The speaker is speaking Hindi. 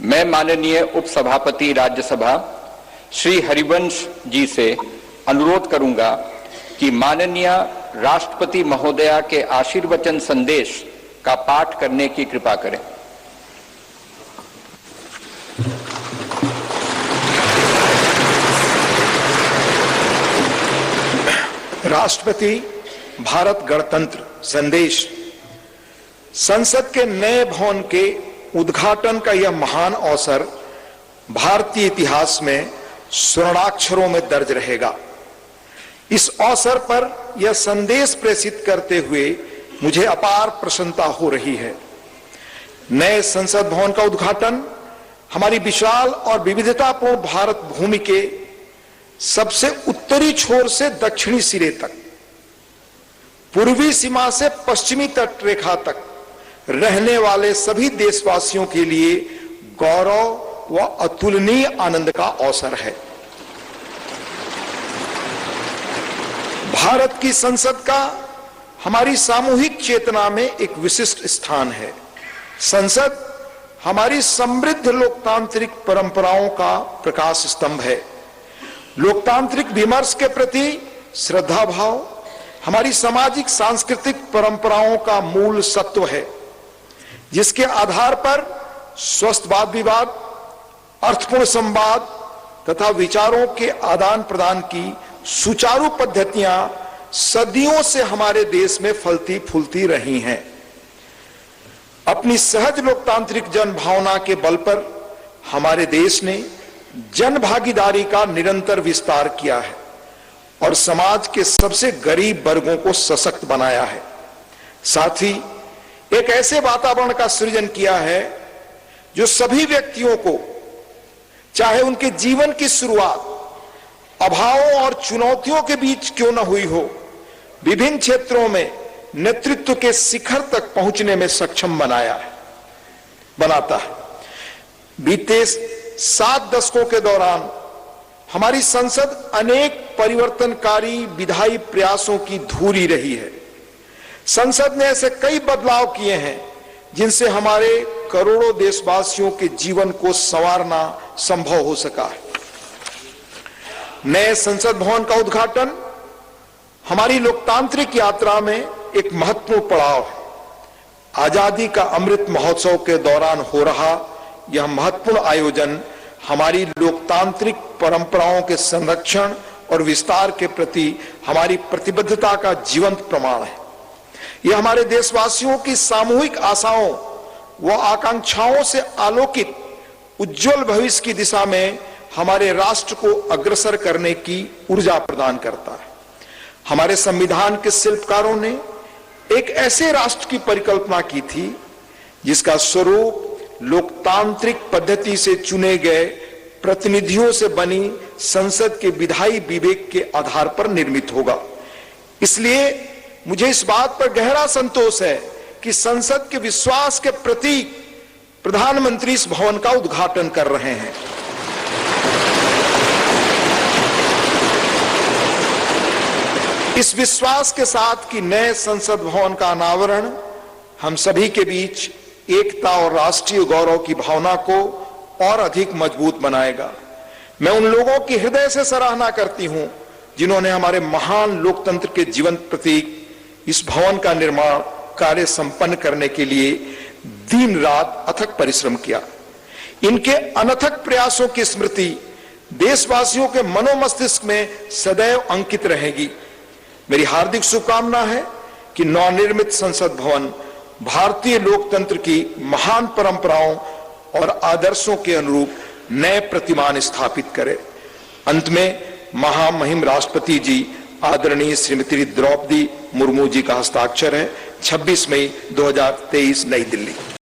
मैं माननीय उपसभापति राज्यसभा श्री हरिवंश जी से अनुरोध करूंगा कि माननीय राष्ट्रपति महोदया के आशीर्वचन संदेश का पाठ करने की कृपा करें। राष्ट्रपति भारत गणतंत्र संदेश। संसद के नए भवन के उद्घाटन का यह महान अवसर भारतीय इतिहास में स्वर्णाक्षरों में दर्ज रहेगा। इस अवसर पर यह संदेश प्रेषित करते हुए मुझे अपार प्रसन्नता हो रही है। नए संसद भवन का उद्घाटन हमारी विशाल और विविधतापूर्ण भारत भूमि के सबसे उत्तरी छोर से दक्षिणी सिरे तक, पूर्वी सीमा से पश्चिमी तट रेखा तक रहने वाले सभी देशवासियों के लिए गौरव व अतुलनीय आनंद का अवसर है। भारत की संसद का हमारी सामूहिक चेतना में एक विशिष्ट स्थान है। संसद हमारी समृद्ध लोकतांत्रिक परंपराओं का प्रकाश स्तंभ है। लोकतांत्रिक विमर्श के प्रति श्रद्धा भाव हमारी सामाजिक सांस्कृतिक परंपराओं का मूल सत्व है, जिसके आधार पर स्वस्थ वाद विवाद, अर्थपूर्ण संवाद तथा विचारों के आदान प्रदान की सुचारू पद्धतियां सदियों से हमारे देश में फलती फूलती रही हैं। अपनी सहज लोकतांत्रिक जन भावना के बल पर हमारे देश ने जन भागीदारी का निरंतर विस्तार किया है और समाज के सबसे गरीब वर्गों को सशक्त बनाया है। साथ ही एक ऐसे वातावरण का सृजन किया है जो सभी व्यक्तियों को, चाहे उनके जीवन की शुरुआत अभावों और चुनौतियों के बीच क्यों न हुई हो, विभिन्न क्षेत्रों में नेतृत्व के शिखर तक पहुंचने में सक्षम बनाता है। बीते 7 दशकों के दौरान हमारी संसद अनेक परिवर्तनकारी विधायी प्रयासों की धूरी रही है। संसद ने ऐसे कई बदलाव किए हैं जिनसे हमारे करोड़ों देशवासियों के जीवन को संवारना संभव हो सका है। नए संसद भवन का उद्घाटन हमारी लोकतांत्रिक यात्रा में एक महत्वपूर्ण पड़ाव है। आजादी का अमृत महोत्सव के दौरान हो रहा यह महत्वपूर्ण आयोजन हमारी लोकतांत्रिक परंपराओं के संरक्षण और विस्तार के प्रति हमारी प्रतिबद्धता का जीवंत प्रमाण है। यह हमारे देशवासियों की सामूहिक आशाओं व आकांक्षाओं से आलोकित उज्जवल भविष्य की दिशा में हमारे राष्ट्र को अग्रसर करने की ऊर्जा प्रदान करता है। हमारे संविधान के शिल्पकारों ने एक ऐसे राष्ट्र की परिकल्पना की थी जिसका स्वरूप लोकतांत्रिक पद्धति से चुने गए प्रतिनिधियों से बनी संसद के विधायी विवेक के आधार पर निर्मित होगा। इसलिए मुझे इस बात पर गहरा संतोष है कि संसद के विश्वास के प्रतीक प्रधानमंत्री इस भवन का उद्घाटन कर रहे हैं। इस विश्वास के साथ कि नए संसद भवन का अनावरण हम सभी के बीच एकता और राष्ट्रीय गौरव की भावना को और अधिक मजबूत बनाएगा। मैं उन लोगों की हृदय से सराहना करती हूं जिन्होंने हमारे महान लोकतंत्र के जीवंत प्रतीक इस भवन का निर्माण कार्य संपन्न करने के लिए दिन रात अथक परिश्रम किया। इनके अनथक प्रयासों की स्मृति देशवासियों के मनोमस्तिष्क में सदैव अंकित रहेगी। मेरी हार्दिक शुभकामना है कि नवनिर्मित संसद भवन भारतीय लोकतंत्र की महान परंपराओं और आदर्शों के अनुरूप नए प्रतिमान स्थापित करे। अंत में महामहिम राष्ट्रपति जी आदरणीय श्रीमती द्रौपदी मुर्मू जी का हस्ताक्षर है। 26 मई 2023 नई दिल्ली।